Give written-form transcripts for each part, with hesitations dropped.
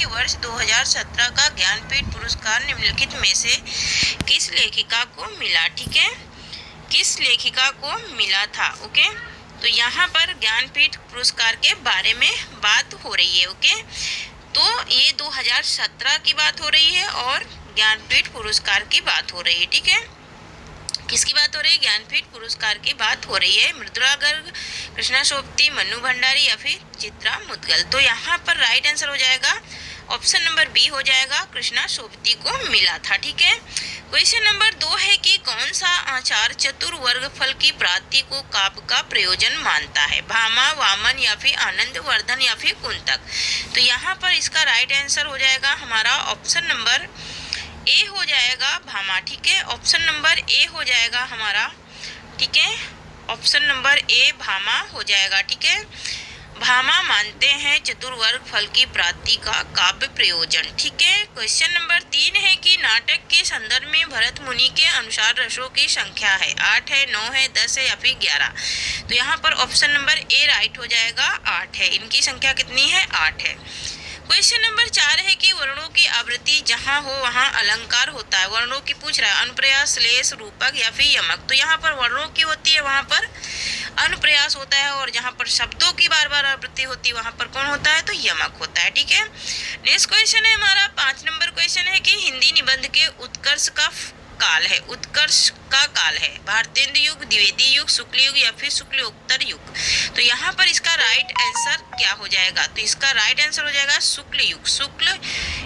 कि वर्ष 2017 का ज्ञानपीठ पुरस्कार निम्नलिखित में से किस लेखिका को मिला। ठीक है, किस लेखिका को मिला था। ओके, तो यहाँ पर ज्ञानपीठ पुरस्कार के बारे में बात हो रही है। ओके, तो ये 2017 की बात हो रही है और ज्ञानपीठ पुरस्कार की बात हो रही है। ठीक है, किसकी बात हो रही है? ज्ञानपीठ पुरस्कार की बात हो रही है। मृदुला गर्ग, कृष्णा सोबती, मन्नू भंडारी या फिर चित्रा मुदगल। तो यहाँ पर राइट आंसर हो जाएगा ऑप्शन नंबर बी हो जाएगा, कृष्णा सोबती को मिला था। ठीक है, क्वेश्चन नंबर 2 है कि कौन सा आचार चतुर्वर्गफल की प्राप्ति को काव्य का प्रयोजन मानता है। भामा, वामन या फिर आनंद वर्धन या फिर कुंतक। तो यहाँ पर इसका राइट आंसर हो जाएगा हमारा ऑप्शन नंबर ए हो जाएगा, भामा। ठीक है, ऑप्शन नंबर ए हो जाएगा हमारा। ठीक है, ऑप्शन नंबर ए भामा हो जाएगा। ठीक है, भामा मानते हैं चतुर्वर्ग फल की प्राप्ति का काव्य प्रयोजन। ठीक है, क्वेश्चन नंबर 3 है कि नाटक के संदर्भ में भरत मुनि के अनुसार रसों की संख्या है 8 है, 9 है, 10 है या फिर 11। तो यहाँ पर ऑप्शन नंबर ए राइट हो जाएगा, 8 है। इनकी संख्या कितनी है? 8 है। क्वेश्चन नंबर 4 है कि वर्णों की आवृत्ति जहाँ हो वहाँ अलंकार होता है। वर्णों की पूछ रहा है, अनुप्रयास, श्लेष, रूपक या फिर यमक। तो यहाँ पर वर्णों की होती है, वहाँ पर अनुप्रयास होता है, और जहाँ पर शब्दों की बार बार आवृत्ति होती है वहाँ पर कौन होता है? तो यमक होता है। ठीक है, नेक्स्ट क्वेश्चन है हमारा 5 नंबर क्वेश्चन है कि हिंदी निबंध के उत्कर्ष का काल है, उत्कर्ष का काल है भारतेंदु युग, द्विवेदी युग, शुक्ल युग या फिर शुक्लोत्तर युग। तो यहाँ पर इसका राइट आंसर क्या हो जाएगा? तो इसका राइट आंसर हो जाएगा शुक्ल युग। शुक्ल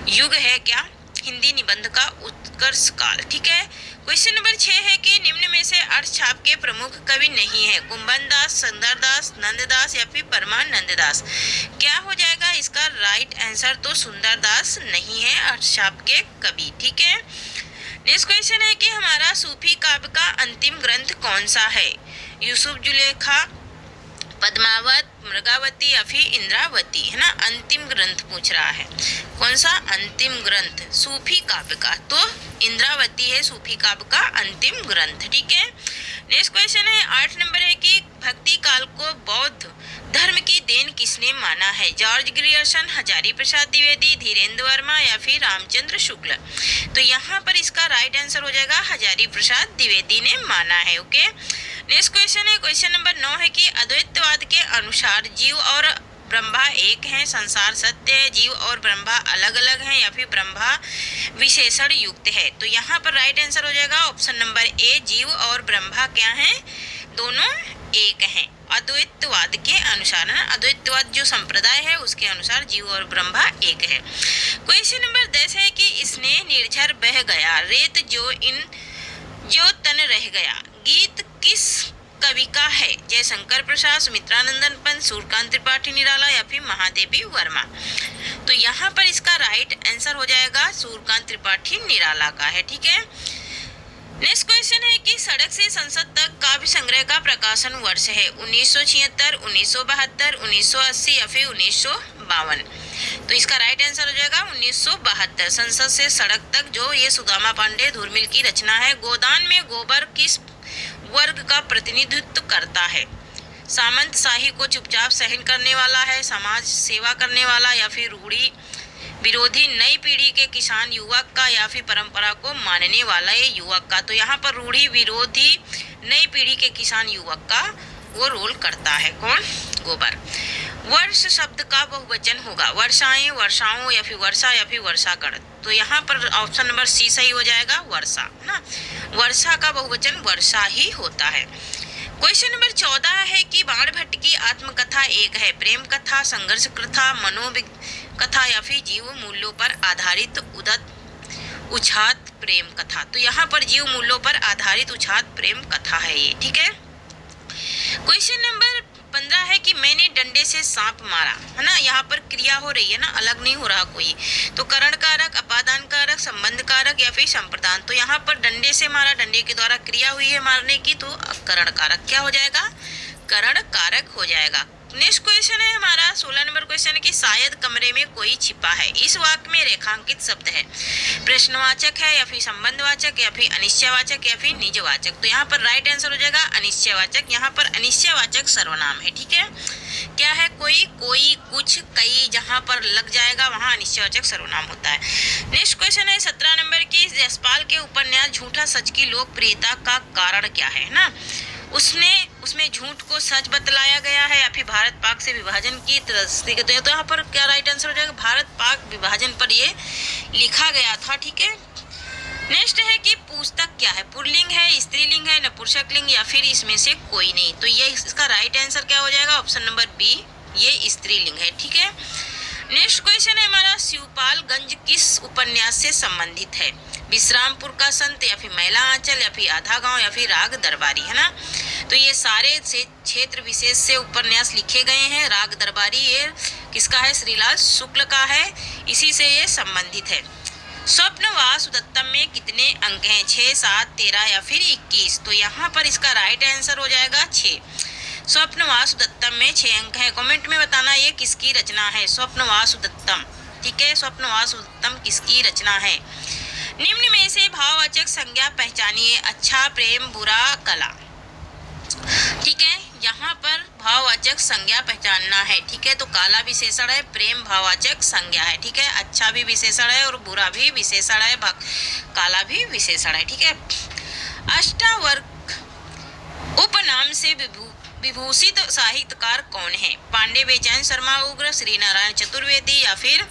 युग है क्या हिंदी निबंध का उत्कर्ष काल। ठीक है, क्वेश्चन नंबर 6 है कि निम्न में से अर्थछाप के प्रमुख कवि नहीं है। कुंभन दास, सुंदरदास, नंददास या फिर परमानंद दास। क्या हो जाएगा इसका राइट आंसर? तो सुंदरदास नहीं है अर्थछाप के कवि। ठीक है, नेक्स्ट क्वेश्चन है कि हमारा सूफी काव्य का अंतिम ग्रंथ कौन सा है। यूसुफ जुलेखा, पद्मावत, मृगावती या फिर इंद्रावती, है ना। अंतिम ग्रंथ पूछ रहा है, कौन सा अंतिम ग्रंथ सूफी काव्य का? तो इंद्रावती है सूफी काव्य का अंतिम ग्रंथ। ठीक है, नेक्स्ट क्वेश्चन है 8 नंबर है कि भक्ति काल को बौद्ध धर्म की देन किसने माना है। जॉर्ज ग्रियर्सन, हजारी प्रसाद द्विवेदी, धीरेन्द्र वर्मा या फिर रामचंद्र शुक्ल। तो यहाँ पर इसका राइट आंसर हो जाएगा हजारी प्रसाद द्विवेदी ने माना है। ओके, नेक्स्ट क्वेश्चन है क्वेश्चन नंबर 9 है कि अद्वैतवाद के अनुसार जीव और ब्रह्मा एक हैं, संसार सत्य है, जीव और ब्रह्मा अलग अलग हैं या फिर ब्रह्मा विशेषण युक्त है। तो यहाँ पर राइट आंसर हो जाएगा ऑप्शन नंबर ए, जीव और ब्रह्मा क्या हैं? दोनों एक हैं अद्वैतवाद के अनुसार। अद्वैतवाद जो संप्रदाय है उसके अनुसार जीव और ब्रह्मा एक है। क्वेश्चन नंबर 10 है कि इसने निर्झर बह गया, रेत जो तन रह गया, गीत किस कवि का है। जयशंकर प्रसाद, सुमित्रानंदन पंत, सूर्यकांत त्रिपाठी निराला या फिर महादेवी वर्मा। तो यहाँ पर इसका राइट आंसर हो जाएगा सूर्यकांत त्रिपाठी निराला का है। ठीक है, नेक्स्ट क्वेश्चन है कि सड़क से संसद तक काव्य संग्रह का प्रकाशन वर्ष है 1976, 1972, 1980 या फिर 1952। तो इसका राइट आंसर हो जाएगा 1972। संसद से सड़क तक जो ये सुदामा पांडे धूर्मिल की रचना है। गोदान में गोबर किस वर्ग का प्रतिनिधित्व करता है। सामंत शाही को चुपचाप सहन करने वाला है, समाज सेवा करने वाला या फिर रूढ़ी विरोधी नई पीढ़ी के किसान युवक का या फिर परंपरा को मानने वाला ये युवक का। तो यहाँ पर रूढ़ी विरोधी नई पीढ़ी के किसान युवक का वो रोल करता है कौन? गोबर। वर्ष शब्द का बहुवचन होगा वर्षाएं, वर्षाओं या फिर वर्षा या फिर वर्षागण। तो यहाँ पर ऑप्शन नंबर सी सही हो जाएगा, वर्षा, है ना। वर्षा का बहुवचन वर्षा ही होता है। क्वेश्चन नंबर 14 है कि बाणभट्ट की आत्मकथा एक है, प्रेम कथा, संघर्ष कथा, मनोकथा या फिर जीव मूल्यों पर आधारित उछात प्रेम कथा। तो यहाँ पर जीव मूल्यों पर आधारित उछात प्रेम कथा है ये। ठीक है, क्वेश्चन नंबर 15 है कि मैंने डंडे से सांप मारा, है ना। यहाँ पर क्रिया हो रही है ना, अलग नहीं हो रहा कोई। तो करण कारक, अपादान कारक, संबंध कारक या फिर संप्रदान। तो यहाँ पर डंडे से मारा, डंडे के द्वारा क्रिया हुई है मारने की, तो करण कारक क्या हो जाएगा? करण कारक हो जाएगा। नेक्स्ट क्वेश्चन है हमारा 16 नंबर क्वेश्चन है कि शायद कमरे में कोई छिपा है। इस वाक्य में रेखांकित शब्द है, प्रश्नवाचक है या फिर संबंधवाचक या फिर अनिश्चयवाचक या फिर निजवाचक। तो यहाँ पर राइट आंसर हो जाएगा अनिश्चयवाचक। यहाँ पर अनिश्चयवाचक सर्वनाम है, ठीक है। क्या है? कोई, कोई, कुछ, कई, जहाँ पर लग जाएगा वहाँ अनिश्चयवाचक सर्वनाम होता है। नेक्स्ट क्वेश्चन है 17 नंबर की, यशपाल के उपन्यास झूठा सच की लोकप्रियता का कारण क्या है ना। उसमें झूठ को सच बतलाया गया है या फिर भारत पाक से विभाजन की तस्दीक। तो यहाँ पर क्या राइट आंसर हो जाएगा? भारत पाक विभाजन पर ये लिखा गया था, ठीक है। नेक्स्ट है कि पुस्तक क्या है? पुल्लिंग है, स्त्रीलिंग है, नपुंसकलिंग या फिर इसमें से कोई नहीं। तो ये इसका राइट आंसर क्या हो जाएगा? ऑप्शन नंबर बी, ये स्त्रीलिंग है, ठीक है। नेक्स्ट क्वेश्चन है हमारा शिवपालगंज किस उपन्यास से संबंधित है? विश्रामपुर का संत या फिर मैला आंचल या फिर आधा गांव या फिर राग दरबारी, है ना। तो ये सारे से क्षेत्र विशेष से उपन्यास लिखे गए हैं। राग दरबारी ये किसका है? श्रीलाल शुक्ल का है, इसी से ये संबंधित है। स्वप्न वासुदत्तम में कितने अंक हैं? 6, 7, 13 या फिर 21। तो यहाँ पर इसका राइट आंसर हो जाएगा 6। स्वप्न वासुदत्तम में 6 अंक हैं। कमेंट में बताना ये किसकी रचना है, स्वप्न वासुदत्तम, ठीक है। स्वप्न वासुदत्तम किसकी रचना है? निम्न में से भाववाचक संज्ञा पहचानिए। अच्छा, प्रेम, बुरा, कला, ठीक है। यहाँ पर भाववाचक संज्ञा पहचानना है, ठीक है। तो काला विशेषण है, प्रेम भाववाचक संज्ञा है, ठीक है। अच्छा भी विशेषण है और बुरा भी विशेषण है, काला भी विशेषण है, ठीक है। अष्टावर्ग उपनाम से विभूषित साहित्यकार कौन है? पांडे बेचैन शर्मा उग्र, श्री नारायण चतुर्वेदी या फिर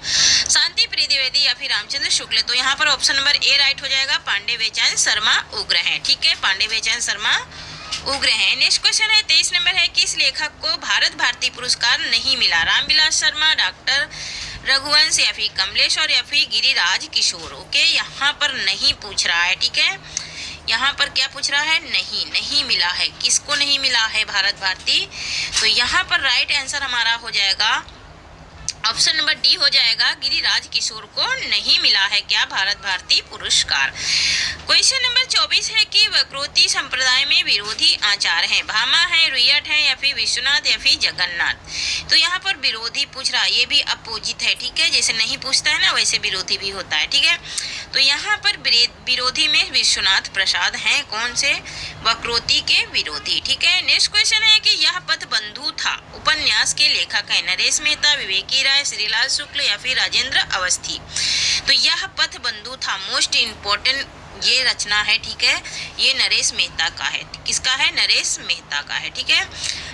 शांति प्रिय द्विवेदी या फिर रामचंद्र शुक्ल। तो यहाँ पर ऑप्शन नंबर ए राइट हो जाएगा, पांडे बेचैन शर्मा उग्र हैं, ठीक है। पांडे बेचैन शर्मा उग्र हैं। नेक्स्ट क्वेश्चन है 23 नंबर है, किस लेखक को भारत भारती पुरस्कार नहीं मिला? रामविलास शर्मा, डॉक्टर रघुवंश या फिर कमलेश्वर या फिर गिरिराज किशोर। ओके, यहाँ पर नहीं पूछ रहा है, ठीक है। यहाँ पर क्या पूछ रहा है? नहीं मिला है। किसको नहीं मिला है भारत भारती? तो यहाँ पर राइट आंसर हमारा हो जाएगा ऑप्शन नंबर डी हो जाएगा, गिरिराज किशोर को नहीं मिला है क्या भारत भारती पुरस्कार। क्वेश्चन नंबर 24 है कि वक्रोती संप्रदाय में विरोधी आचार हैं। भामा है, रुयट है या फिर विश्वनाथ या फिर जगन्नाथ। तो यहाँ पर विरोधी पूछ रहा है, ये भी अपोजिट है, ठीक है। जैसे नहीं पूछता है ना वैसे विरोधी भी होता है, ठीक है। तो यहाँ पर विरोधी में विश्वनाथ प्रसाद हैं, कौन से? वक्रोती के विरोधी, ठीक है। नेक्स्ट क्वेश्चन है कि यह पथ बंधु था उपन्यास के लेखक है नरेश मेहता, विवेकी राय, श्रीलाल शुक्ल या फिर राजेंद्र अवस्थी। तो यह पथ बंधु था मोस्ट इम्पोर्टेंट ये रचना है, ठीक है। ये नरेश मेहता का है। किसका है? नरेश मेहता का है, ठीक है।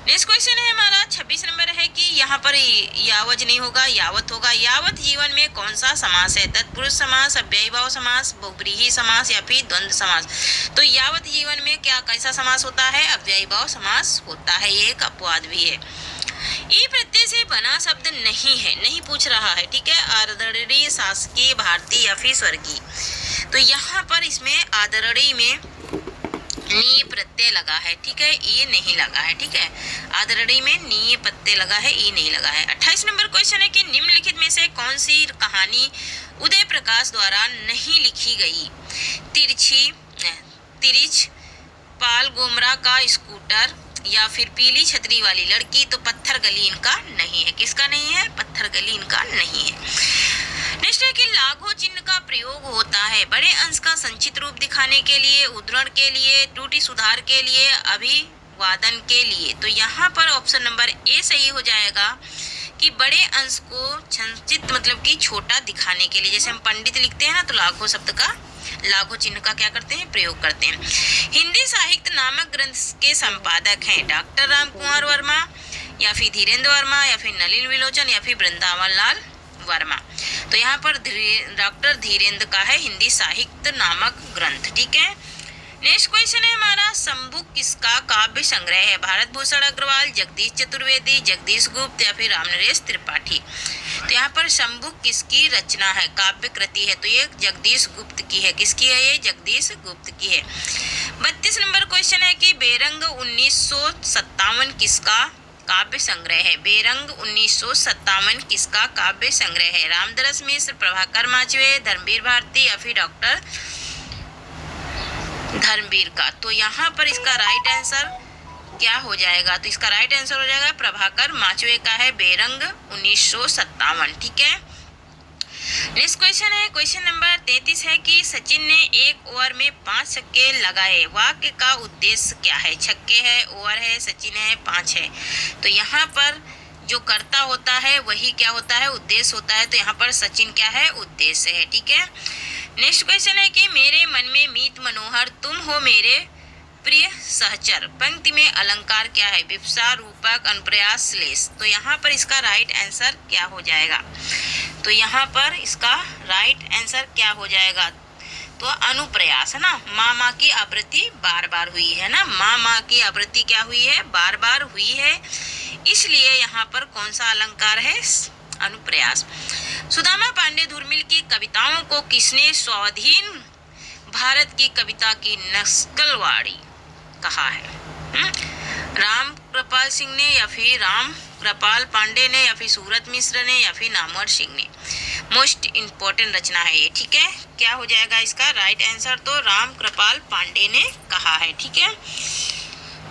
नेक्स्ट क्वेश्चन है हमारा 26 नंबर है कि यहाँ पर यावज नहीं होगा, यावत होगा। यावत जीवन में कौन सा समास है? तत्पुरुष समास, अव्ययीभाव समास, बहुब्रीहि समास या फिर द्वंद्व समास। तो यावत जीवन में क्या कैसा समास होता है? अव्ययीभाव समास होता है, ये एक अपवाद भी है। ई प्रत्यय से बना शब्द नहीं है, नहीं पूछ रहा है, ठीक है। आदरणीय, शासकीय, भारतीय या फिर स्वर्गीय। तो यहाँ पर इसमें आदरणीय में नी प्रत्यय लगा है, ठीक है। ई नहीं लगा है, ठीक है। आदरणीय में नी प्रत्यय लगा है, ई नहीं लगा है। 28 नंबर क्वेश्चन है कि निम्नलिखित में से कौन सी कहानी उदय प्रकाश द्वारा नहीं लिखी गई? तिरिच, पाल गोमरा का स्कूटर या फिर पीली छतरी वाली लड़की। तो पत्थर गली इनका नहीं है। किसका नहीं है? पत्थर गली इनका नहीं है। नेक्स्ट है कि लाघव चिन्ह का प्रयोग होता है बड़े अंश का संचित रूप दिखाने के लिए, उद्धरण के लिए, त्रुटि सुधार के लिए, अभिवादन के लिए। तो यहाँ पर ऑप्शन नंबर ए सही हो जाएगा कि बड़े अंश को संचित मतलब कि छोटा दिखाने के लिए। जैसे हम पंडित लिखते हैं ना, तो लाघव शब्द का, लाघव चिन्ह का क्या करते हैं? प्रयोग करते हैं। हिंदी साहित्य नामक ग्रंथ के संपादक हैं डॉक्टर राम कुमार वर्मा या फिर धीरेन्द्र वर्मा या फिर नलिन विलोचन या फिर वृंदावन लाल वर्मा। तो यहाँ पर डॉक्टर धीरेन्द्र का है हिंदी साहित्य नामक ग्रंथ, ठीक है। नेक्स्ट क्वेश्चन है हमारा शंभुक किसका काव्य संग्रह है? भारत भूषण अग्रवाल, जगदीश चतुर्वेदी, जगदीश गुप्त या फिर रामनरेश त्रिपाठी। तो यहाँ पर शंभुक किसकी रचना है? काव्य कृति है, तो ये जगदीश गुप्त की है। किसकी है? ये जगदीश गुप्त की है। 32 नंबर क्वेश्चन है कि बेरंग 1957 किसका काव्य संग्रह है? बेरंग 1957 किसका काव्य संग्रह है? रामदरस मिश्र, प्रभाकर माचवे, धर्मवीर भारती या फिर डॉक्टर धर्मवीर का। तो यहाँ पर इसका राइट आंसर क्या हो जाएगा? तो इसका राइट आंसर हो जाएगा प्रभाकर माचवे का है बेरंग 1957। ठीक है, नेक्स्ट क्वेश्चन है, क्वेश्चन नंबर 33 है कि सचिन ने एक ओवर में 5 छक्के लगाए, वाक्य का उद्देश्य क्या है? छक्के है, ओवर है, सचिन है, 5 है। तो यहाँ पर जो कर्ता होता है वही क्या होता है? उद्देश्य होता है। तो यहाँ पर सचिन क्या है? उद्देश्य है। ठीक है, नेक्स्ट क्वेश्चन है कि मेरे मन में मीत मनोहर तुम हो मेरे प्रिय सहचर, पंक्ति में अलंकार क्या है? विवक्षा, रूपक, अनुप्रयास, श्लेष। तो यहाँ पर इसका राइट आंसर क्या हो जाएगा? तो यहाँ पर इसका राइट आंसर क्या हो जाएगा? तो अनुप्रयास है ना, माँ की आवृत्ति बार बार हुई है ना, माँ की आवृत्ति क्या हुई है? बार बार हुई है, इसलिए यहाँ पर कौन सा अलंकार है? अनुप्रयास। सुदामा पांडे धुरमिल की कविताओं को किसने स्वाधीन भारत की कविता की नस्लवाड़ी कहा है? राम कृपाल सिंह ने, या फिर राम कृपाल पांडे ने, या फिर सूरत मिश्र ने, या फिर नामवर सिंह ने? मोस्ट इम्पोर्टेंट रचना है ये। ठीक है, क्या हो जाएगा इसका राइट आंसर? तो राम कृपाल पांडे ने कहा है। ठीक है,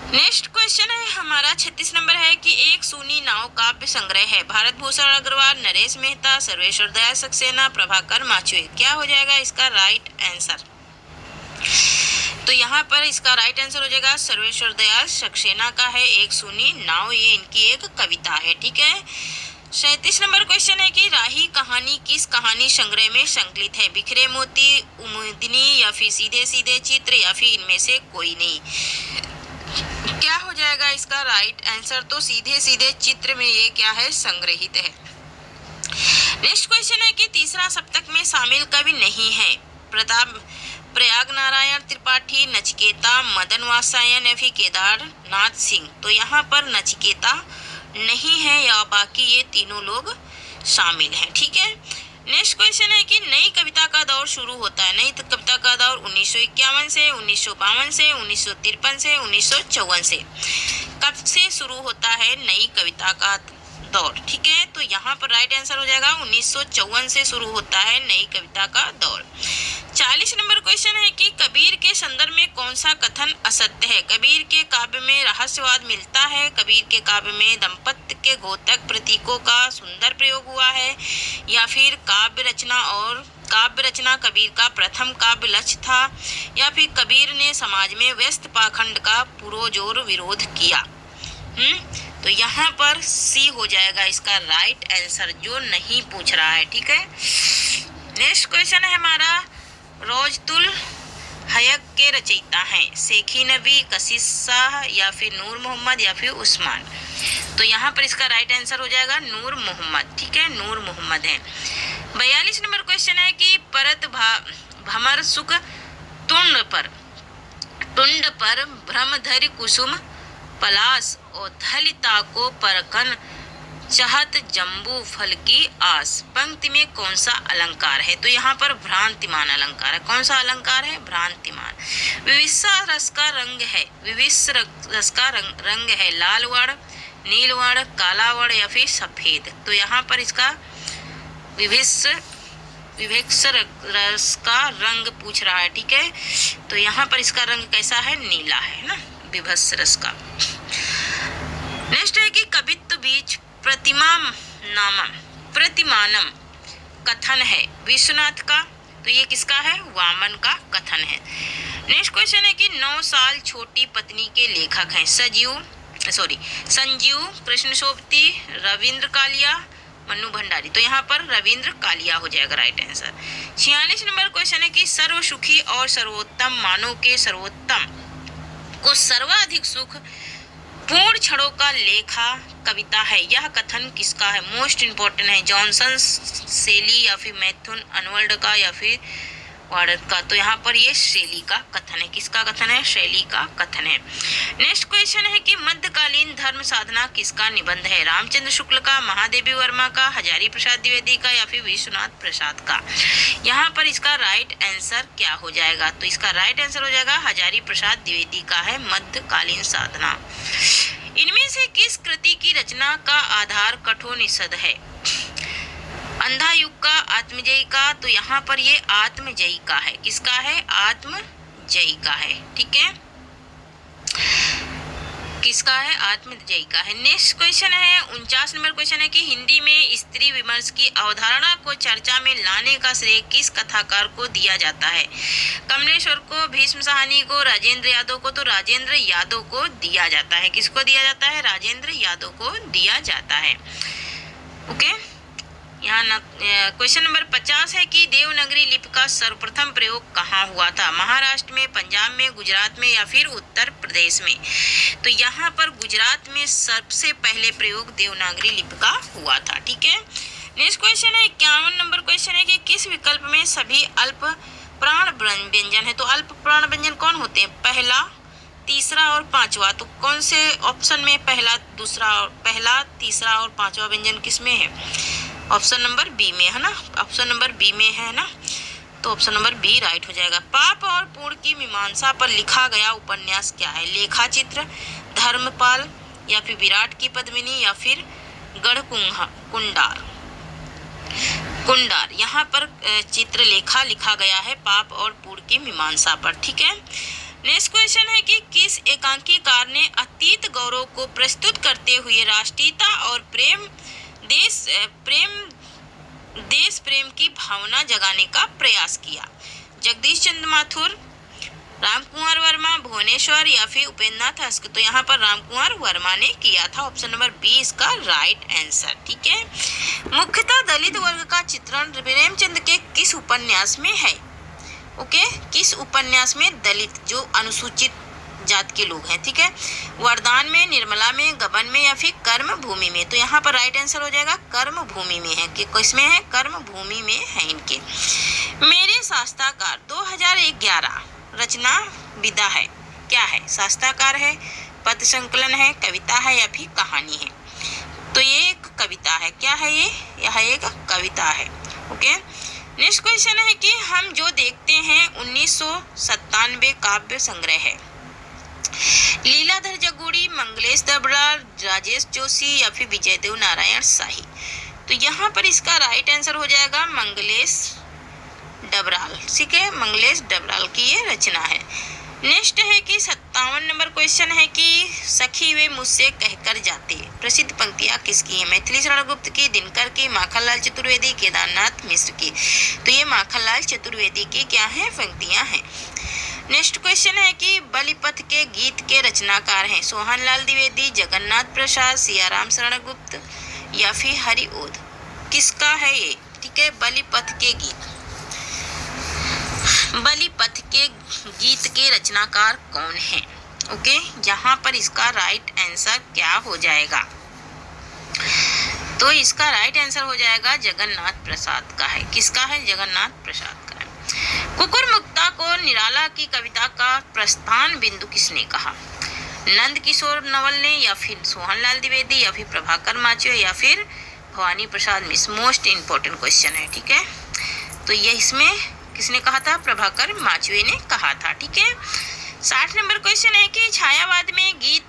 नेक्स्ट क्वेश्चन है हमारा 36 नंबर है कि एक सूनी नाव काव्य संग्रह है, भारत भूषण अग्रवाल, नरेश मेहता, सर्वेश्वर दयाल सक्सेना, प्रभाकर माचवे। क्या हो जाएगा इसका राइट आंसर? तो यहाँ पर इसका राइट आंसर हो जाएगा सर्वेश्वर दयाल सक्सेना का है एक सूनी नाव, ये इनकी एक कविता है। ठीक है, 37 नंबर क्वेश्चन है कि राही कहानी किस कहानी संग्रह में संकलित है? बिखरे मोती, उम्मीदनी, या फिर सीधे सीधे चित्र, या फिर इनमें से कोई नहीं? क्या हो जाएगा इसका राइट आंसर? तो सीधे सीधे चित्र में ये क्या है? संग्रहित है। नेक्स्ट क्वेश्चन है कि तीसरा सप्तक में शामिल कवि नहीं है? प्रयाग नारायण त्रिपाठी, नचिकेता, मदन वात्सायन, या फिर केदारनाथ सिंह। तो यहाँ पर नचिकेता नहीं है, या बाकी ये तीनों लोग शामिल हैं। ठीक है, नेक्स्ट क्वेश्चन है कि नई कविता का दौर शुरू होता है, नई कविता का दौर 1951 से, 1952 से, 1953 से, 1954 से। कब से शुरू होता है नई कविता का दौर? ठीक है, तो यहाँ पर राइट आंसर हो जाएगा 1954 से शुरू होता है नई कविता का दौर। 40 नंबर क्वेश्चन है कि कबीर के संदर्भ में कौन सा कथन असत्य है? कबीर के काव्य में रहस्यवाद मिलता है, कबीर के काव्य में दंपत्ति के घोतक प्रतीकों का सुंदर प्रयोग हुआ है, या फिर काव्य रचना कबीर का प्रथम काव्य लक्ष्य था, या फिर कबीर ने समाज में व्यस्त पाखंड का पुरजोर विरोध किया? तो यहाँ पर सी हो जाएगा इसका राइट आंसर, जो नहीं पूछ रहा है। ठीक है, नेक्स्ट क्वेश्चन है हमारा रोजतुल हयक के रचयिता हैं, शेखी नबी, कशिश शाह, या फिर नूर मोहम्मद, या फिर उस्मान? तो यहाँ पर इसका राइट आंसर हो जाएगा नूर मोहम्मद। ठीक है, नूर मोहम्मद है। 42 नंबर क्वेश्चन है कि परत भमर सुख टुंड पर भ्रमधरि कुसुम पलास, और धलिता को परखन चाहत जम्बू फल की आस। पंक्ति में कौन सा अलंकार है? तो यहाँ पर भ्रांतिमान अलंकार है। कौन सा अलंकार है? भ्रांतिमान। विविशा रस का रंग है, विविश रस का रंग है, लाल वर्ण, नील वर्ण, काला वर्ण, या फिर सफेद? तो यहाँ पर इसका विवेक्ष रस का रंग पूछ रहा है। ठीक है, तो यहाँ पर इसका रंग कैसा है? नीला है ना, विभत्स रस का। नेक्स्ट है कि कवित्व बीच प्रतिमानम कथन है विश्वनाथ का, तो ये किसका है? वामन का कथन है। नेक्स्ट क्वेश्चन है कि 9 साल छोटी पत्नी के लेखक हैं संजीव कृष्णशोभती, रविंद्र कालिया, मन्नू भंडारी। तो यहाँ पर रविंद्र कालिया हो जाएगा राइट आंसर। 46 नंबर क्वेश्चन है कि सर्व सुखी और सर्वोत्तम मानव के सर्वोत्तम को सर्वाधिक सुख पूर्ण क्षणों का लेखा कविता है, यह कथन किसका है? मोस्ट इंपॉर्टेंट है, जॉनसन, शेली, या फिर मैथुन अनवर्ड का, या फिर वार्ड का? तो यहाँ पर ये शैली का कथन है। किसका कथन है? शैली का कथन है। नेक्स्ट क्वेश्चन है कि मध्यकालीन धर्म साधना किसका निबंध है? रामचंद्र शुक्ल का, महादेवी वर्मा का, हजारी प्रसाद द्विवेदी का, या फिर विश्वनाथ प्रसाद का? यहाँ पर इसका राइट आंसर क्या हो जाएगा? तो इसका राइट आंसर हो जाएगा हजारी प्रसाद द्विवेदी का है मध्यकालीन साधना। इनमें से किस कृति की रचना का आधार कठोपनिषद है? अंधा युग का, आत्मजयी का? तो यहाँ पर ये आत्मजयी का है। किसका है? आत्मजयी का है। ठीक है, किसका है? आत्मजयी का है। नेक्स्ट क्वेश्चन है 49 नंबर क्वेश्चन है कि हिंदी में स्त्री विमर्श की अवधारणा को चर्चा में लाने का श्रेय किस कथाकार को दिया जाता है? कमलेश्वर को, भीष्म साहनी को, राजेंद्र यादव को? तो राजेंद्र यादव को दिया जाता है। किसको दिया जाता है? राजेंद्र यादव को दिया जाता है। ओके, यहाँ क्वेश्चन नंबर 50 है कि देवनागरी लिपि का सर्वप्रथम प्रयोग कहाँ हुआ था? महाराष्ट्र में, पंजाब में, गुजरात में या फिर उत्तर प्रदेश में? तो यहाँ पर गुजरात में सबसे पहले प्रयोग देवनागरी लिपि का हुआ था। ठीक है, नेक्स्ट क्वेश्चन है 51 नंबर क्वेश्चन है कि किस विकल्प में सभी अल्प प्राण व्यंजन है? तो अल्प प्राण व्यंजन कौन होते हैं? पहला, तीसरा और पांचवा। तो कौन से ऑप्शन में पहला, तीसरा और पांचवा व्यंजन किस में है? ऑप्शन नंबर बी में है ना, ऑप्शन नंबर बी में है ना, तो ऑप्शन नंबर बी राइट हो जाएगा। पाप और पुण्य की मीमांसा पर लिखा गया उपन्यास क्या है? लेखा चित्र, धर्मपाल या फिर विराट की पद्मिनी या फिर कुंडार। यहाँ पर चित्र लेखा लिखा गया है पाप और पुण्य की मीमांसा पर। ठीक है, नेक्स्ट क्वेश्चन है कि किस एकांकीकार ने अतीत गौरव को प्रस्तुत करते हुए राष्ट्रीयता और देश प्रेम की भावना जगाने का प्रयास किया? जगदीश चंद्र माथुर, रामकुमार वर्मा, भुवनेश्वर या फिर उपेंद्र नाथ हस्क? तो यहाँ पर रामकुमार वर्मा ने किया था। ऑप्शन नंबर बी इसका राइट आंसर। ठीक है, मुख्यतः दलित वर्ग का चित्रण प्रेमचंद के किस उपन्यास में है? ओके, किस उपन्यास में दलित जो अनुसूचित जात के लोग हैं, ठीक है, वरदान में, निर्मला में, गबन में या फिर कर्म भूमि में? तो यहाँ पर राइट आंसर हो जाएगा कर्म भूमि में है। कि किसमें है? कर्म भूमि में है इनके। मेरे शास्त्राकार 2011 रचना विदा है, क्या है? शास्त्राकार है, पद संकलन है, कविता है या फिर कहानी है? तो ये एक कविता है। क्या है ये? यह एक कविता है। ओके, नेक्स्ट क्वेश्चन है कि हम जो देखते हैं 1997 काव्य संग्रह है। लीलाधर जगूड़ी, मंगलेश डबराल, राजेश जोशी या फिर विजयदेव नारायण शाही? तो यहाँ पर इसका राइट आंसर हो जाएगा मंगलेश डबराल। ठीक है, मंगलेश डबराल की ये रचना है। नेक्स्ट है कि 57 नंबर क्वेश्चन है कि सखी वे मुझसे कहकर जाते प्रसिद्ध पंक्तियां किसकी है? मैथिली शरण गुप्त की, दिनकर की, माखनलाल चतुर्वेदी, केदारनाथ मिश्र की? तो ये माखनलाल चतुर्वेदी की क्या है? पंक्तियां हैं। नेक्स्ट क्वेश्चन है कि बलिपथ के गीत के रचनाकार हैं सोहनलाल द्विवेदी, जगन्नाथ प्रसाद, सियाराम शरण गुप्त या फिर हरिओध? किसका है ये? ठीक है, बलिपथ के गीत। बलिपथ के गीत के रचनाकार कौन है? ओके, यहाँ पर इसका राइट आंसर क्या हो जाएगा? तो इसका राइट आंसर हो जाएगा जगन्नाथ प्रसाद का है। किसका है? जगन्नाथ प्रसाद का है। कुकुर मुक्ता को निराला की कविता का प्रस्थान बिंदु किसने कहा? नंद किशोर नवल ने या फिर सोहनलाल द्विवेदी या फिर प्रभाकर माचुए या फिर Bhavani Prasad Mishra? Most important question है। ठीक है, तो ये इसमें किसने कहा था? प्रभाकर माचुए ने कहा था। ठीक है, 60 नंबर क्वेश्चन है कि छायावाद में गीत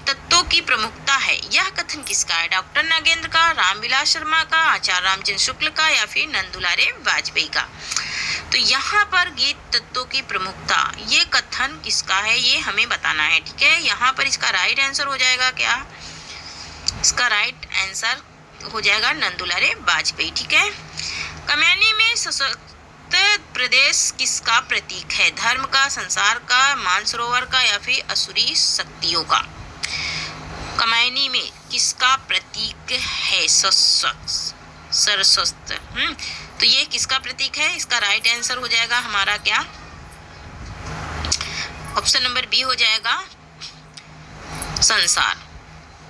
तत्वों की प्रमुखता है, यह कथन किसका है? डॉक्टर नागेंद्र का, रामविलास शर्मा का, आचार्य रामचंद्र शुक्ल का या फिर नंदुलारे वाजपेयी का? तो यहाँ पर गीत तत्वों की प्रमुखता ये कथन किसका है ये हमें बताना है। ठीक है, यहाँ पर इसका राइट आंसर हो जाएगा क्या? इसका राइट आंसर हो जाएगा नंदुलारे वाजपेयी। ठीक है, कमैनी में सशक्त प्रदेश किसका प्रतीक है? धर्म का, संसार का, मानसरोवर का या फिर असुरी शक्तियों का? कमैनी में किसका प्रतीक है? सरस्वत। तो ये किसका प्रतीक है? इसका राइट आंसर हो जाएगा हमारा क्या? ऑप्शन नंबर बी हो जाएगा संसार।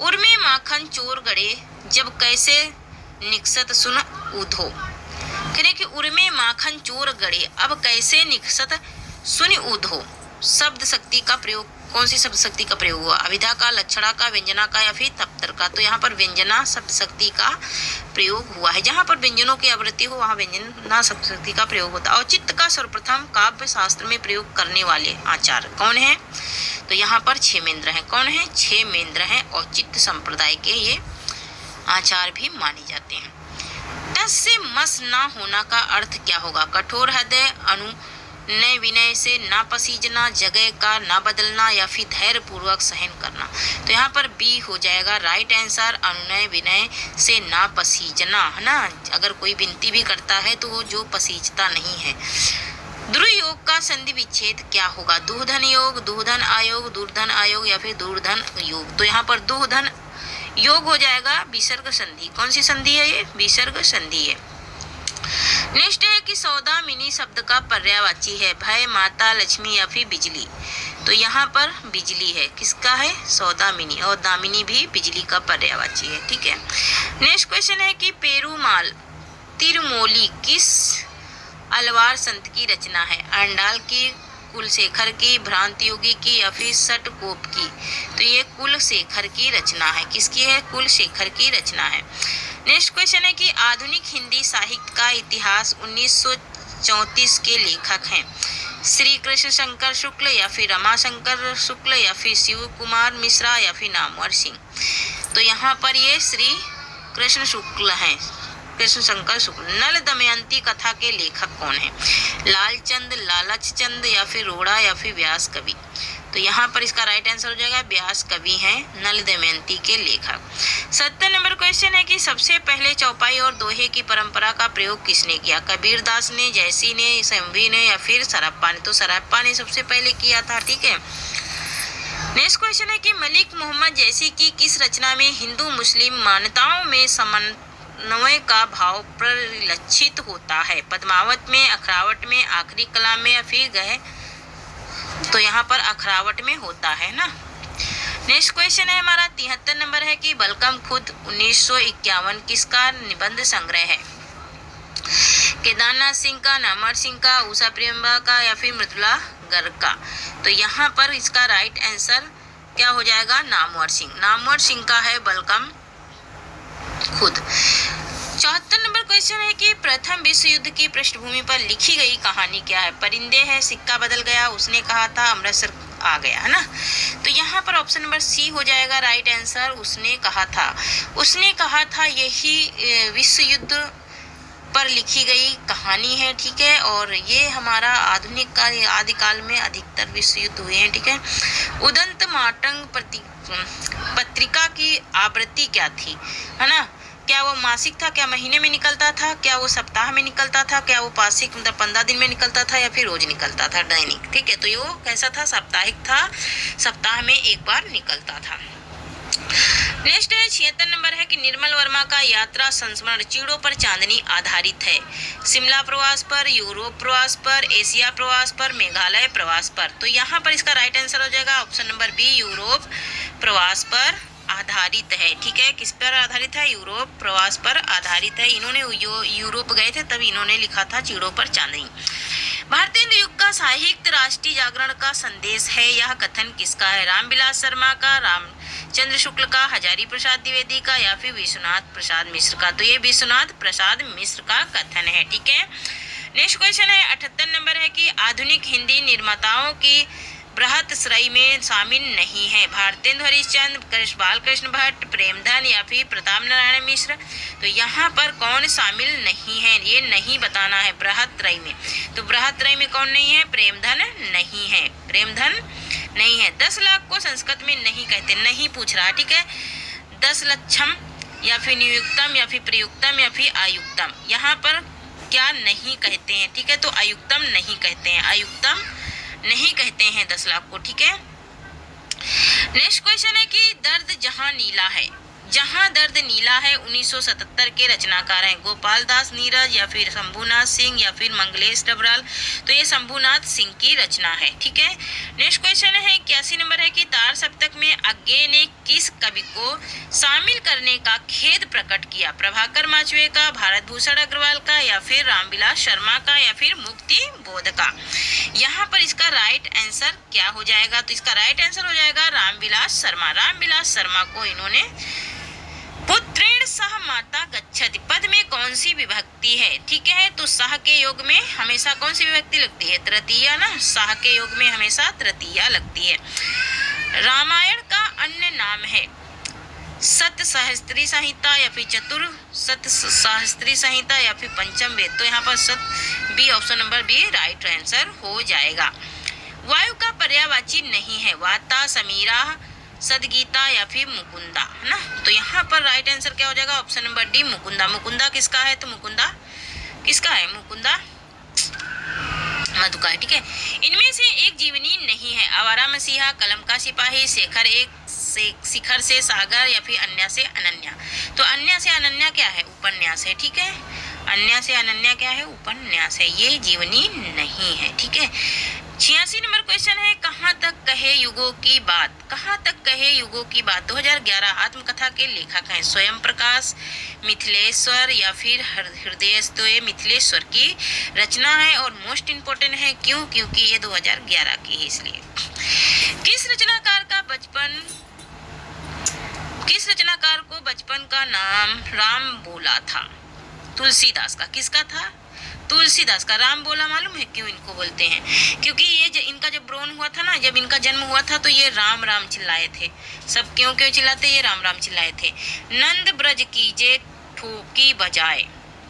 उर्मे माखन चोर गड़े जब कैसे निकसत सुन उधो? करें कि उर्मे माखन चोर गड़े अब कैसे निकसत सुन उधो? शब्द शक्ति का प्रयोग, कौन सी शब्द शक्ति का प्रयोग हुआ? अभिधा का, लक्षणा का, व्यंजना का या फिर तप्तर का? तो यहाँ पर व्यंजना शब्द शक्ति का प्रयोग हुआ है। जहाँ पर व्यंजनों की आवृत्ति हो वहाँ व्यंजना शब्द शक्ति का प्रयोग होता है। औचित्य का सर्वप्रथम काव्य शास्त्र में प्रयोग करने वाले आचार्य कौन है? तो यहाँ पर क्षेमेंद्र है। कौन है? क्षेमेंद्र है। औचित्य संप्रदाय के ये आचार्य भी माने जाते हैं। टस से मस ना होना का अर्थ क्या होगा? कठोर हृदय, नए विनय से ना पसीजना, जगह का ना बदलना या फिर धैर्य पूर्वक सहन करना। तो यहाँ पर बी हो जाएगा राइट आंसर, अनुनय विनय से ना पसीजना, है ना। अगर कोई विनती भी करता है तो वो जो पसीजता नहीं है। दुर्योग का संधि विच्छेद क्या होगा? दुर्धन योग, दुर्धन आयोग, दुर्धन आयोग या फिर दुर्धन योग। तो यहाँ पर दुर्धन योग हो जाएगा विसर्ग संधि। कौन सी संधि है ये? विसर्ग संधि है। नेक्स्ट है कि सौदामिनी शब्द का पर्यायवाची है भय, माता, लक्ष्मी या फिर बिजली। तो यहाँ पर बिजली है। किसका है? सौदामिनी। और दामिनी भी बिजली का पर्यायवाची है, ठीक है। नेक्स्ट क्वेश्चन है कि पेरुमाल तिरुमोली किस अलवार संत की रचना है? अंडाल की, कुलशेखर की, भ्रांतियोगी की या फिर सटकोप की। तो ये कुलशेखर की रचना है। किसकी है? कुलशेखर की रचना है। नेक्स्ट क्वेश्चन है कि आधुनिक हिंदी साहित्य का इतिहास 1934 के लेखक हैं श्री कृष्ण शंकर शुक्ल या फिर रमाशंकर शुक्ल या फिर शिव कुमार मिश्रा या फिर नामवर सिंह। तो यहाँ पर ये श्री कृष्ण शुक्ल हैं, कृष्ण शंकर शुक्ल। नल दमयंती कथा के लेखक कौन है? लालचंद, लालच चंद या फिर रोड़ा या फिर व्यास कवि। तो यहाँ पर इसका राइट आंसर हो जाएगा व्यास कवि हैं नल दमयंती के लेखक। 70 नंबर क्वेश्चन है कि सबसे पहले चौपाई और दोहे की परंपरा का प्रयोग किसने किया? कबीरदास ने, जयसी ने, संवी ने या फिर सरप्पा ने। तो सरप्पा ने सबसे पहले किया था, ठीक है। नेक्स्ट क्वेश्चन है कि मलिक मोहम्मद जैसी की किस रचना में हिंदू मुस्लिम मान्यताओं में समन्वय का भाव परिलक्षित होता है? पद्मावत में, अखरावट में, आखिरी कलाम में या फिर गह। तो यहाँ पर अखरावट में होता है ना। नेक्स्ट क्वेश्चन है हमारा 73 नंबर है कि बलकम खुद 1951 किसका निबंध संग्रह है? केदारनाथ सिंह का, नामवर सिंह का, उषा प्रेमबा का या फिर मृदुला गर्ग का। तो यहाँ पर इसका राइट आंसर क्या हो जाएगा? नामवर सिंह। नामवर सिंह का है बलकम खुद। 74 नंबर क्वेश्चन है कि प्रथम विश्व युद्ध की पृष्ठभूमि पर लिखी गई कहानी क्या है? परिंदे है, सिक्का बदल गया, उसने कहा था, अमृतसर आ गया, है ना। तो यहाँ पर ऑप्शन नंबर सी हो जाएगा राइट आंसर, उसने कहा था। उसने कहा था यही विश्व युद्ध पर लिखी गई कहानी है, ठीक है। और ये हमारा आधुनिक काल, आदिकाल में अधिकतर विश्व युद्ध हुए हैं, ठीक है। उदंत मातंग पत्रिका की आवृत्ति क्या थी, है ना। क्या वो मासिक था? क्या महीने में निकलता था? क्या वो सप्ताह में निकलता था? क्या वो पाक्षिक मतलब 15 दिन में निकलता था या फिर रोज निकलता था, दैनिक, ठीक है। तो ये वो कैसा था? साप्ताहिक था, सप्ताह में एक बार निकलता था। नेक्स्ट है 76 नंबर है कि निर्मल वर्मा का यात्रा संस्मरण चिड़ों पर चांदनी आधारित है। शिमला प्रवास पर, यूरोप प्रवास पर, एशिया प्रवास पर, मेघालय प्रवास पर। तो यहाँ पर इसका राइट आंसर हो जाएगा ऑप्शन नंबर बी, यूरोप प्रवास पर आधारित है, ठीक है। किस पर आधारित है? यूरोप प्रवास पर आधारित है। इन्होंने यूरोप गए थे तब इन्होंने लिखा था चिड़ों पर चांदनी। भारतीय युग का साहित्य राष्ट्रीय जागरण का संदेश है, यह कथन किसका है? रामविलास शर्मा का, रामचंद्र शुक्ल का, हजारी प्रसाद द्विवेदी का या फिर विश्वनाथ प्रसाद मिश्र का। तो ये विश्वनाथ प्रसाद मिश्र का कथन है, ठीक है। नेक्स्ट क्वेश्चन है 78 नंबर है कि आधुनिक हिंदी निर्माताओं की बृहत श्रेणी में शामिल नहीं है। भारतेंदु हरिश्चंद्र, बालकृष्ण भट्ट, प्रेमधन या फिर प्रताप नारायण मिश्र। तो यहाँ पर कौन शामिल नहीं है? ये नहीं बताना है बृहत श्रेणी में। तो बृहत श्रेणी में कौन नहीं है? प्रेमधन नहीं है, प्रेमधन नहीं है। 10 लाख को संस्कृत में नहीं कहते, नहीं पूछ रहा, ठीक है। 10 लक्षम या फिर नियुक्तम या फिर प्रयुक्तम या फिर आयुक्तम, यहाँ पर क्या नहीं कहते हैं, ठीक है। तो आयुक्तम नहीं कहते हैं, आयुक्तम नहीं कहते हैं 10 लाख को, ठीक है। नेक्स्ट क्वेश्चन है कि दर्द जहां नीला है, जहां दर्द नीला है 1977 के रचनाकार हैं गोपाल दास नीरज या फिर शंभुनाथ सिंह या फिर मंगलेश डबराल। तो ये शंभुनाथ सिंह की रचना है, ठीक है। नेक्स्ट क्वेश्चन है 81 नंबर है कि तार सप्तक में अज्ञे ने किस कवि को शामिल करने का खेद प्रकट किया? प्रभाकर माचवे का, भारत भूषण अग्रवाल का या फिर रामविलास शर्मा का या फिर मुक्ति बोध का। यहाँ पर इसका राइट आंसर क्या हो जाएगा? तो इसका राइट आंसर हो जाएगा रामविलास शर्मा। रामविलास शर्मा को इन्होंने पुत्रेण सह माता गच्छति पद में कौन सी विभक्ति है, ठीक है। तो सह के योग में हमेशा कौन सी विभक्ति लगती है? तृतीया ना, सह के योग में हमेशा तृतीया लगती है। रामायण का अन्य नाम है सत सहस्त्री संहिता या फिर चतुर सत सहस्त्री संहिता या फिर पंचम वेद। तो यहाँ पर सत B, option number B right answer हो जाएगा। वायु का पर्यायवाची नहीं है, वाता, समीरा, सदगीता या फिर मुकुंदा, है ना। तो यहाँ पर राइट आंसर क्या हो जाएगा, option number D Mukunda. Mukunda किसका है, तो मुकुंदा किसका है, मुकुंदा मधु का है, ठीक है। इनमें से एक जीवनी नहीं है, आवारा मसीहा, कलम का सिपाही, शेखर एक शिखर से सागर या फिर अन्या से अनन्या। तो अन्या से अनन्या क्या है, उपन्यास है, ठीक है। अन्या से अनन्या क्या है, उपन्यास है, ये जीवनी नहीं है, ठीक है। 86 नंबर क्वेश्चन है, कहाँ तक कहे युगों की बात, कहाँ तक कहे युगों की बात 2011 आत्मकथा के लेखक हैं स्वयं प्रकाश, मिथिलेश्वर या फिर हृदय। तो ये मिथिलेश्वर की रचना है और मोस्ट इम्पोर्टेंट है, क्यों, क्योंकि ये 2011 की है इसलिए। किस रचनाकार को बचपन का नाम राम बोला था, तुलसीदास का। किसका था, तुलसीदास का। राम बोला मालूम है क्यों इनको बोलते हैं, क्योंकि ये इनका जब ब्रोन हुआ था ना, जब इनका जन्म हुआ था तो ये राम राम चिल्लाए थे। सब क्यों क्यों चिल्लाते, ये राम राम चिल्लाए थे। नंद ब्रज कीजे ठोकी बजाए,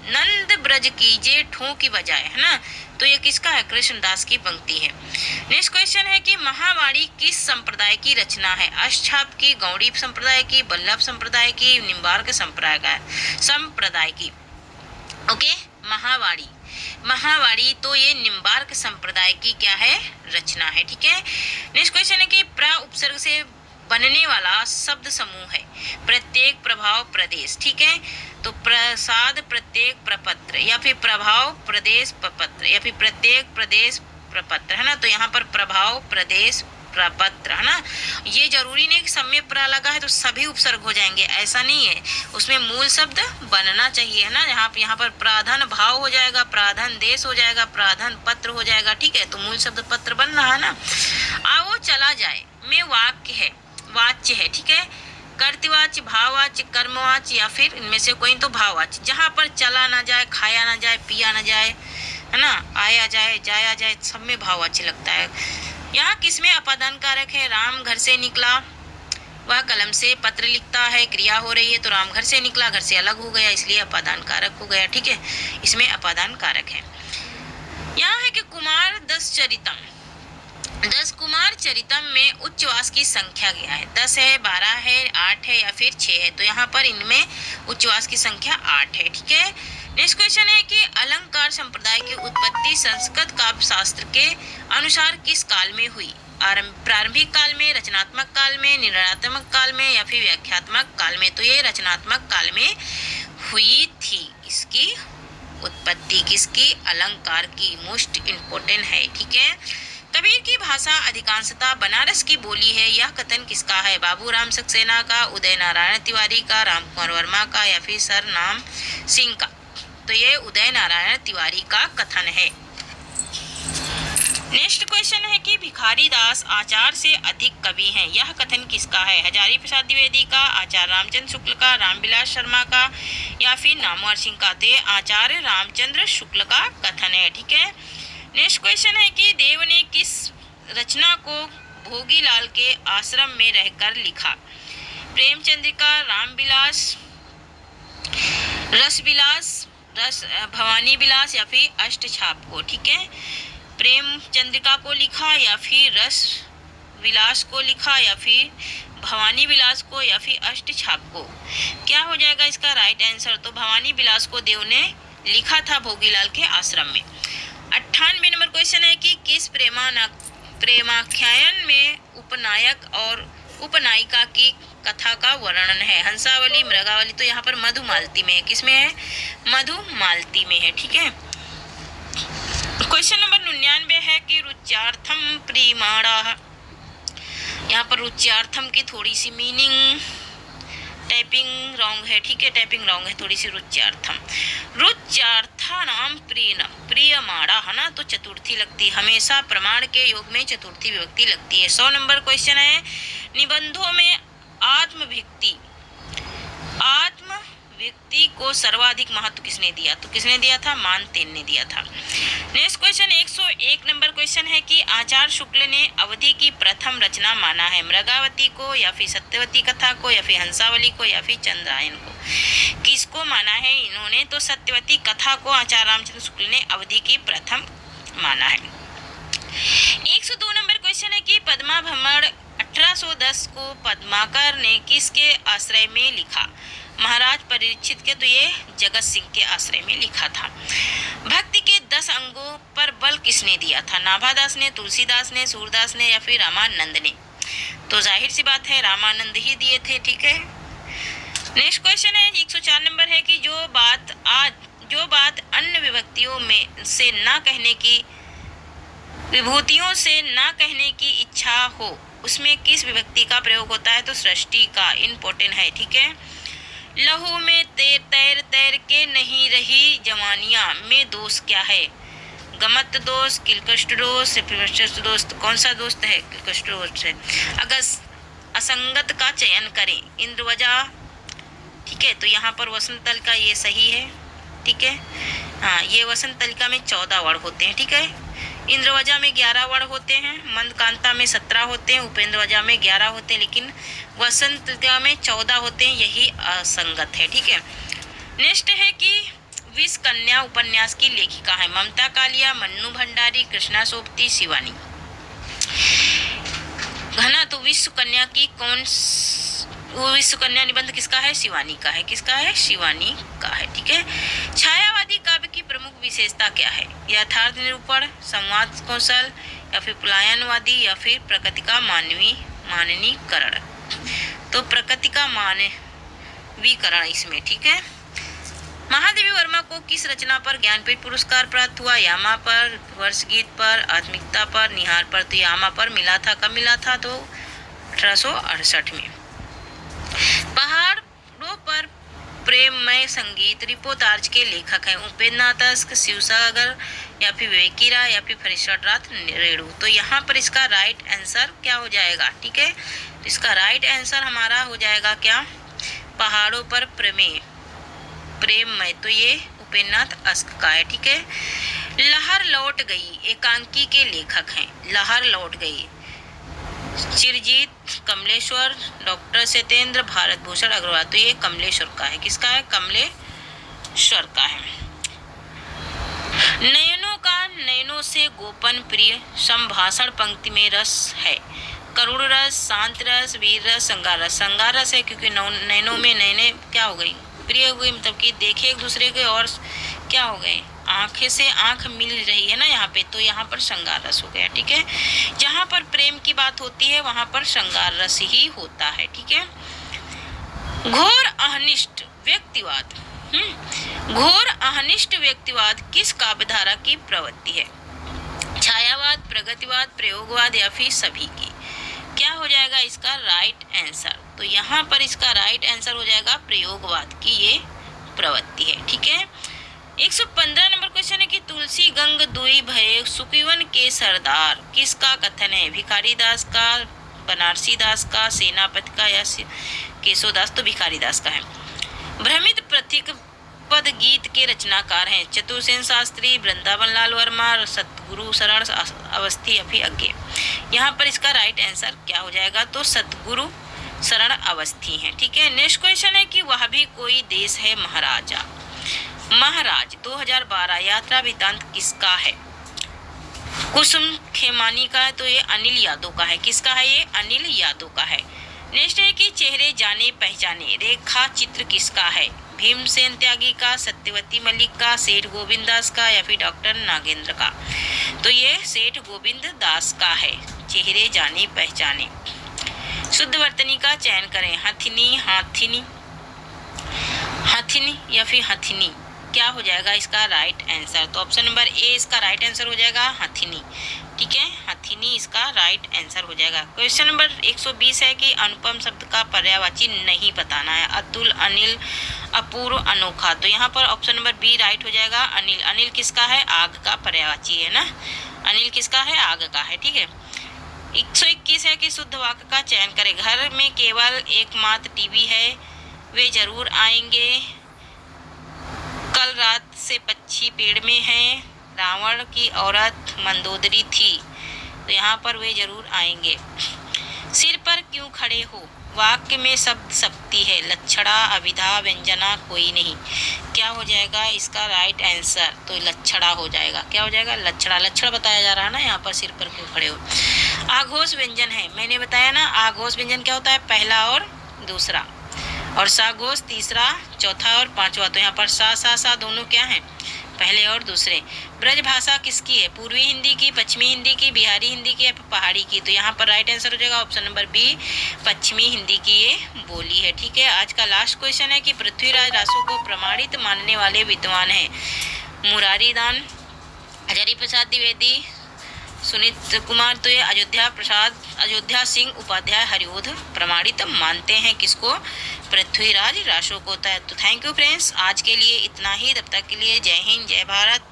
नंद ब्रज कीजे ठोकी बजाए, है ना। तो ये किसका है, कृष्णदास की पंक्ति है। नेक्स्ट क्वेश्चन है कि महावाणी किस संप्रदाय की रचना है, अष्टछाप की, गौड़ी संप्रदाय की, बल्लभ संप्रदाय की, निम्बार्क संप्रदाय की। ओके, महावाणी, महावाणी तो ये निम्बार्क संप्रदाय की क्या है, रचना है, ठीक है। नेक्स्ट क्वेश्चन है कि प्र उपसर्ग से बनने वाला शब्द समूह है, प्रत्येक, प्रभाव, प्रदेश, ठीक है। तो प्रसाद, प्रत्येक, प्रपत्र या फिर प्रभाव, प्रदेश, प्रपत्र या फिर प्रत्येक, प्रदेश, प्रपत्र, है ना। तो यहाँ पर प्रभाव, प्रदेश, प्रपत्र, है ना। ये जरूरी नहीं कि सब में प्र लगा है तो सभी उपसर्ग हो जाएंगे, ऐसा नहीं है, उसमें मूल शब्द बनना चाहिए, है ना। यहाँ पर प्राधान भाव हो जाएगा, प्राधान देश हो जाएगा, प्राधान पत्र हो जाएगा, ठीक है। तो मूल शब्द पत्र बन रहा है ना। आओ चला जाए में वाक्य है, वाच्य है, ठीक है। कर्तवाच्य, भाववाच्य, कर्मवाच्य या फिर इनमें से कोई तो भाववाच्य। जहाँ पर चला ना जाए, खाया ना जाए, पिया ना जाए, है ना, आया जाए, जाया जाए, सब में भाववाच्य लगता है। यहाँ किसमें अपादान कारक है, राम घर से निकला, वह कलम से पत्र लिखता है, क्रिया हो रही है, तो राम घर से निकला, घर से अलग हो गया, इसलिए अपादान कारक हो गया, ठीक है। इसमें अपादान कारक है। यहाँ है कि कुमार 10 चरितम, 10 कुमार चरितम में उच्चवास की संख्या क्या है, 10 है, 12 है, 8 है या फिर 6 है। तो यहाँ पर इनमें उच्चवास की संख्या 8 है, ठीक है। नेक्स्ट क्वेश्चन है कि अलंकार संप्रदाय की उत्पत्ति संस्कृत काव्य शास्त्र के अनुसार किस काल में हुई, प्रारंभिक काल में, रचनात्मक काल में, निर्णयात्मक काल में या फिर व्याख्यात्मक काल में। तो ये रचनात्मक काल में हुई थी इसकी उत्पत्ति, किसकी, अलंकार की, मोस्ट इम्पोर्टेंट है, ठीक है। कबीर की भाषा अधिकांशतः बनारस की बोली है, यह कथन किसका है, बाबूराम सक्सेना का, उदय नारायण तिवारी का, रामकुमार वर्मा का या फिर सरनाम सिंह का। तो ये उदय नारायण तिवारी का कथन है। नेक्स्ट क्वेश्चन है कि भिखारी दास आचार्य से अधिक कवि हैं, यह कथन किसका है, हजारी प्रसाद द्विवेदी का, आचार्य रामचंद्र शुक्ल का, रामविलास शर्मा का या फिर नामवर सिंह का। तो आचार्य रामचंद्र शुक्ल का कथन है, ठीक है। नेक्स्ट क्वेश्चन है कि देव ने किस रचना को भोगीलाल के आश्रम में रहकर लिखा, प्रेमचंद्रिका, रामविलास, रसविलास, भवानी विलास या फिर अष्टछाप को, ठीक है। प्रेमचंद्रिका को लिखा या फिर रस विलास को लिखा या फिर भवानी विलास को या फिर अष्टछाप को। क्या हो जाएगा इसका राइट आंसर, तो भवानी विलास को देव ने लिखा था भोगीलाल के आश्रम में। 98 नंबर क्वेश्चन है कि किस प्रेमाख्यान में उपनायक और उपनायिका की कथा का वर्णन है, हंसावली, मृगावली। तो यहाँ पर मधुमालती में है, किसमें है, मधुमालती में है, ठीक है। क्वेश्चन नंबर 99 है कि रुच्यार्थम प्रीमाणा, यहाँ पर रुच्यार्थम की थोड़ी सी मीनिंग टाइपिंग रॉन्ग है, ठीक है, टाइपिंग रॉन्ग है थोड़ी सी। रुच्यार्थम, रुच्यार्थानाम प्रियमाणा, है ना, तो चतुर्थी लगती, हमेशा प्रमाण के योग में चतुर्थी विभक्ति लगती है। 100 नंबर क्वेश्चन है निबंधों में आत्मव्यक्ति व्यक्ति को सर्वाधिक महत्व किसने दिया? तो किसने दिया था? मानतेन ने दिया था। नेक्स्ट क्वेश्चन 101 नंबर क्वेश्चन है कि आचार्य शुक्ल ने अवधि की प्रथम रचना माना है मृगावती को, या फिर सत्यवती कथा को, या फिर हंसावली को, या फिर चंद्रायन को? किसको माना है इन्होंने? तो सत्यवती कथा को आचार्य रामचंद्र शुक्ल ने अवधि की प्रथम माना है। 102 नंबर क्वेश्चन है कि पद्मा भ्रमण 1810 को पद्माकर ने किसके आश्रय में लिखा? महाराज परीक्षित के, तो ये जगत सिंह के आश्रय में लिखा था। भक्ति के 10 अंगों पर बल किसने दिया था? नाभादास ने, तुलसीदास ने, सूरदास ने, या फिर रामानंद ने? तो जाहिर सी बात है रामानंद ही दिए थे। ठीक है। नेक्स्ट क्वेश्चन है 104 नंबर है कि जो बात अन्य विभक्तियों में से ना कहने की, विभूतियों से ना कहने की इच्छा हो, उसमें किस विभक्ति का प्रयोग होता है? तो सृष्टि का। इम्पोर्टेंट है। ठीक है। लहू में तैर तैर के नहीं रही जवानियां में दोष क्या है? गमत दोष, किलकष्ट दोष, दोस्त। कौन सा दोस्त है? किलकष्ट दोष है। अगर असंगत का चयन करें, इंद्रवजा। ठीक है। तो यहाँ पर वसंत तलिका ये सही है। ठीक है। हाँ, ये वसंत तलिका में 14 वर्ण होते हैं। ठीक है। इंद्रवजा में 11 वर्ण होते हैं, मंदकांता में 17 होते हैं, उपेंद्रवजा में 11 होते हैं, लेकिन वसंत तलिका में 14 होते हैं। यही असंगत है। ठीक है। नेक्स्ट है कि विष कन्या उपन्यास की लेखिका है ममता कालिया, मन्नू भंडारी, कृष्णा सोबती, शिवानी। घना तो विश्व कन्या की विश्व कन्या निबंध किसका है? शिवानी का है। किसका है? शिवानी का है। ठीक है। छायावादी काव्य की प्रमुख विशेषता क्या है? यथार्थ निरूपण, संवाद कौशल, या फिर पलायनवादी, या फिर प्रकृति का मानवीकरण? तो प्रकृति का मानवीकरण इसमें। ठीक है। महादेवी वर्मा को किस रचना पर ज्ञानपीठ पुरस्कार प्राप्त हुआ? यामा पर, वर्षगीत पर, आत्मिकता पर, निहार पर? तो यामा पर मिला था। कब मिला था? तो 1868 में। पहाड़ों पर प्रेममय संगीत रिपोर्टाज के लेखक हैं उपेंद्रनाथ, शिवसागर, या फिर विवेकीरा, या फिर फरीशनाथ रेणु? तो यहाँ पर इसका राइट आंसर क्या हो जाएगा? ठीक है। तो इसका राइट आंसर हमारा हो जाएगा क्या? पहाड़ों पर प्रेममय। तो ये उपेंद्रनाथ अस्क का है। ठीक है। लहर लौट गई एकांकी के लेखक हैं। लहर लौट गई चिरजीत, कमलेश्वर, डॉक्टर सत्येंद्र, भारत भूषण अग्रवाल? तो ये कमलेश्वर का है। किसका है? कमलेश्वर का है। नयनों का नयनों से गोपन प्रिय संभाषण पंक्ति में रस है? करुण रस, शांत रस, वीर रस, श्रृंगार रस? श्रृंगार रस है, क्योंकि नयनों में नयने क्या हो गई? प्रिय हो गई, मतलब कि देखे एक दूसरे के और क्या हो गए? आंखें से आंख मिल रही है ना यहाँ पे, तो यहाँ पर श्रृंगार रस हो गया। ठीक है। जहाँ पर प्रेम की बात होती है वहाँ पर श्रृंगार रस ही होता है। ठीक है। घोर अनिष्ट व्यक्तिवाद, घोर अनिष्ट व्यक्तिवाद किस काव्यधारा की प्रवृत्ति है? छायावाद, प्रगतिवाद, प्रयोगवाद, या फिर सभी की? क्या हो जाएगा इसका राइट आंसर? तो यहाँ पर इसका राइट आंसर हो जाएगा प्रयोगवाद की ये प्रवृत्ति है। ठीक है। 115 नंबर क्वेश्चन है कि तुलसी गंग दुई भये सुखीवन के सरदार किसका कथन है? भिखारी दास का, बनारसी दास का, सेनापति का, या केशवदास? तो भिखारी दास का है। भ्रमित प्रतीक पद गीत के रचनाकार हैं चतुर्सेन शास्त्री, वृंदावन लाल वर्मा, सतगुरु शरण अवस्थी, या फिर अज्ञे? यहाँ पर इसका राइट आंसर क्या हो जाएगा? तो सतगुरु शरण अवस्थी हैं। ठीक है। नेक्स्ट क्वेश्चन है कि वह भी कोई देश है महाराजा। महाराज 2012 यात्रा वृत्तांत किसका है? कुसुम खेमानी का है। तो ये अनिल यादव का है। किसका है? ये अनिल यादव का है। नेक्स्ट है कि चेहरे जाने पहचाने रेखा चित्र किसका है? भीमसेन त्यागी का, सत्यवती मलिक का, सेठ गोविंद दास का, या फिर डॉक्टर नागेंद्र का? तो ये सेठ गोविंद दास का है। चेहरे जाने पहचाने। शुद्ध वर्तनी का चयन करें। हथिनी, हाथिनी, हथिनी, या फिर हथिनी? क्या हो जाएगा इसका राइट आंसर? तो ऑप्शन नंबर ए इसका राइट आंसर हो जाएगा हथिनी। ठीक है। हथिनी इसका राइट आंसर हो जाएगा। क्वेश्चन नंबर 120 है कि अनुपम शब्द का पर्यायवाची नहीं बताना है। अतुल, अनिल, अपूर्व, अनोखा? तो यहाँ पर ऑप्शन नंबर बी राइट हो जाएगा अनिल। अनिल किसका है? आग का पर्यायवाची है ना। अनिल किसका है? आग का है। ठीक है। 121 है कि शुद्ध वाक्य का चयन करें। घर में केवल एकमात्र टीवी है, वे जरूर आएंगे, कल रात से पक्षी पेड़ में हैं, रावण की औरत मंदोदरी थी। तो यहाँ पर वे जरूर आएंगे। सिर पर क्यों खड़े हो, वाक्य में शब्द शक्ति है, लक्षणा अभिधा व्यंजना कोई नहीं। क्या हो जाएगा इसका राइट आंसर? तो लक्षणा हो जाएगा। क्या हो जाएगा? लक्षणा। लक्षण बताया जा रहा है ना यहाँ पर, सिर पर क्यों खड़े हो। आघोष व्यंजन है, मैंने बताया ना आघोष व्यंजन क्या होता है, पहला और दूसरा, और साघोष तीसरा, चौथा और पांचवा। तो यहाँ पर सा दोनों क्या हैं, पहले और दूसरे। ब्रज भाषा किसकी है, पूर्वी हिंदी की, पश्चिमी हिंदी की, बिहारी हिंदी की या पहाड़ी की। तो यहाँ पर राइट आंसर हो जाएगा ऑप्शन नंबर बी, पश्चिमी हिंदी की ये बोली है। ठीक है, आज का लास्ट क्वेश्चन है कि पृथ्वीराज रासो को प्रमाणित मानने वाले विद्वान हैं। मुरारी दान, हजारी प्रसाद द्विवेदी, सुनीत कुमार, तो ये अयोध्या सिंह उपाध्याय हरिओध प्रमाणित मानते हैं किसको, पृथ्वीराज रासो को। तो थैंक यू फ्रेंड्स, आज के लिए इतना ही। तब तक के लिए जय हिंद, जय भारत।